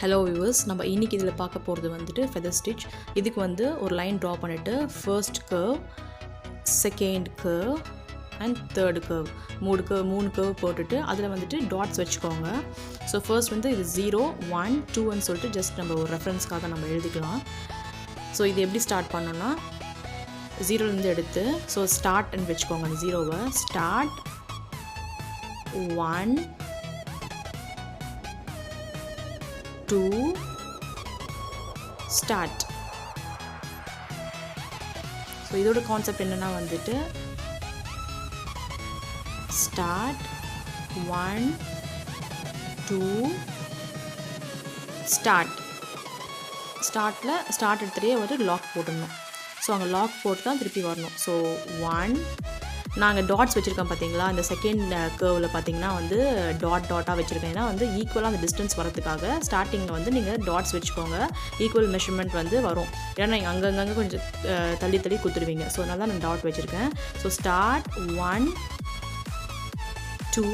Hello viewers, நம்ம இன்னைக்கு இதில் பார்க்க போகிறது வந்துட்டு feather stitch. இதுக்கு வந்து ஒரு லைன் ட்ரா பண்ணிட்டு first curve, second curve and third curve மூணு curve போட்டுட்டு அதில் வந்துட்டு dots வச்சுக்கோங்க. ஸோ ஃபர்ஸ்ட் வந்து இது 0, 1, 2ன்னு சொல்லிட்டு ஜஸ்ட் நம்ம ஒரு ரெஃபரன்ஸ்க்காக நம்ம எழுதிக்கலாம். ஸோ இது எப்படி ஸ்டார்ட் பண்ணோன்னா 0லேருந்து எடுத்து ஸோ ஸ்டார்ட்னு வச்சுக்கோங்க. அந்த 0வை ஸ்டார்ட் 1 2 start. ஸோ இதோட கான்செப்ட் என்னன்னா வந்துட்டு ஸ்டார்ட் 1 2 ஸ்டார்ட் எடுத்துகிட்டே ஒரு லாக் போட்டுடணும். ஸோ அங்கே லாக் போட்டு தான் திருப்பி வரணும். ஸோ 1 நாங்கள் டாட்ஸ் வச்சுருக்கோம் பார்த்தீங்களா, இந்த செகண்ட் கர்வில் பார்த்தீங்கன்னா வந்து டாட்டாக வச்சுருக்கேன். ஏன்னா வந்து ஈக்குவலாக அந்த டிஸ்டன்ஸ் வரதுக்காக ஸ்டார்டிங்கில் வந்து நீங்கள் டாட்ஸ் வச்சுக்கோங்க. ஈக்குவல் மெஷர்மெண்ட் வந்து வரும். ஏன்னா நீங்கள் அங்கங்கே கொஞ்சம் தள்ளி கொடுத்துருவீங்க. ஸோ அதனால தான் நான் டாட் வச்சுருக்கேன். So start 1 2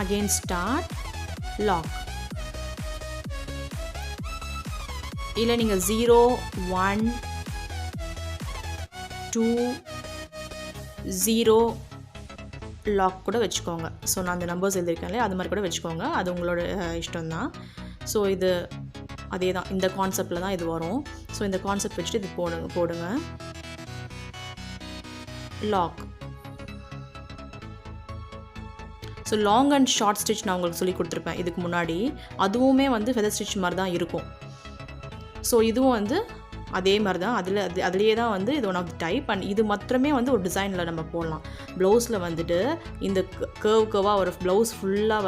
again start lock. இல்லை நீங்கள் 0 1 2 0 லாக் கூட வச்சுக்கோங்க. ஸோ நான் அந்த நம்பர்ஸ் எழுதியிருக்கேன் இல்லையா, அது மாதிரி கூட வச்சுக்கோங்க. அது உங்களோட இஷ்டம்தான். ஸோ இது அதே தான், இந்த கான்செப்டில் தான் இது வரும். ஸோ இந்த கான்செப்ட் வச்சுட்டு இது போடுங்க lock. So long and short stitch நான் உங்களுக்கு சொல்லி கொடுத்துருப்பேன் இதுக்கு முன்னாடி. அதுவுமே வந்து ஃபெதர் ஸ்டிச் மாதிரி தான் இருக்கும். ஸோ இதுவும் வந்து அதே மாதிரி தான், அதுலேயே தான் வந்து இது one of the type. And இது மாத்திரமே வந்து ஒரு டிசைனில் நம்ம போடலாம். ப்ளவுஸில் வந்துட்டு இந்த கர்வாக ஒரு ப்ளவுஸ் ஃபுல்லாக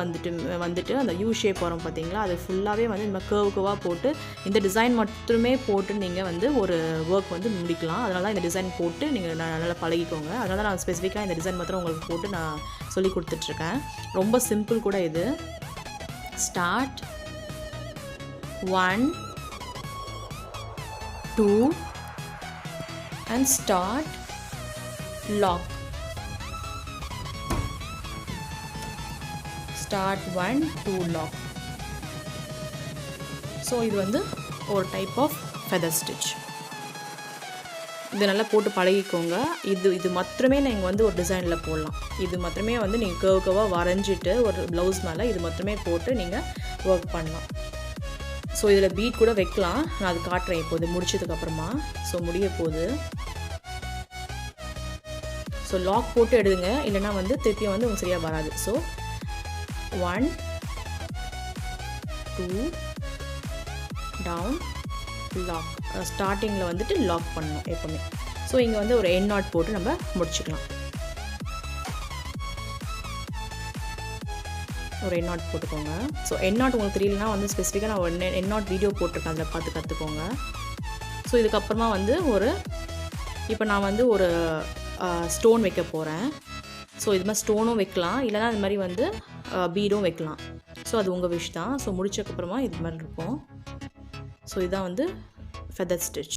வந்துட்டு அந்த யூ ஷேப் வரும் பார்த்தீங்களா, அது ஃபுல்லாகவே வந்து இந்த கர்வாக போட்டு இந்த டிசைன் மட்டுமே போட்டு நீங்கள் வந்து ஒரு ஒர்க் வந்து முடிக்கலாம். அதனால தான் இந்த டிசைன் போட்டு நீங்கள் நல்லா பழகிக்கோங்க. அதனால தான் நான் ஸ்பெசிஃபிக்காக இந்த டிசைன் மாத்திரம் உங்களுக்கு போட்டு நான் சொல்லி கொடுத்துட்ருக்கேன். ரொம்ப சிம்பிள் கூட இது. Start 1 2 and start lock. Start 1 2 lock. So இது வந்து ஒரு டைப் ஆஃப் ஃபெதர் ஸ்டிச். இது நல்லா போட்டு பழகிக்கோங்க. இது மாத்திரமே நீங்கள் வந்து ஒரு டிசைனில் போடலாம். இது மாத்திரமே வந்து நீங்கள் கர்வாக வரைஞ்சிட்டு ஒரு ப்ளவுஸ் மேலே இது மாத்திரமே போட்டு நீங்கள் ஒர்க் பண்ணலாம். ஸோ இதில் பீட் கூட வைக்கலாம். நான் அது காட்டுறேன் இப்போது முடிச்சதுக்கப்புறமா. ஸோ முடிய போகுது. ஸோ லாக் போட்டு எடுங்க, இல்லைனா வந்து திருப்பியும் வந்து உங்களுக்கு சரியாக வராது. So 1 2 down lock. ஸ்டார்டிங்கில் வந்துட்டு லாக் பண்ணணும் எப்போவுமே. ஸோ இங்கே வந்து ஒரு எண்ட் நாட் போட்டு நம்ம முடிச்சுக்கலாம். ஒரு எண்ட் நாட் போட்டுக்கோங்க. ஸோ எண்ட் நாட் உங்களுக்கு தெரியலனா வந்து ஸ்பெசிஃபிக்காக நான் ஒரு எண்ட் நாட் வீடியோ போட்டிருக்கேன், அதில் பார்த்து கற்றுக்கோங்க. ஸோ இதுக்கப்புறமா வந்து இப்போ நான் வந்து ஒரு ஸ்டோன் வைக்க போகிறேன். ஸோ இது மாதிரி ஸ்டோனும் வைக்கலாம், இல்லைனா அது மாதிரி வந்து பீடும் வைக்கலாம். ஸோ அது உங்கள் விஷ் தான். ஸோ முடிச்சதுக்கப்புறமா இது மாதிரி இருக்கும். ஸோ இதுதான் வந்து ஃபெதர் ஸ்டிச்.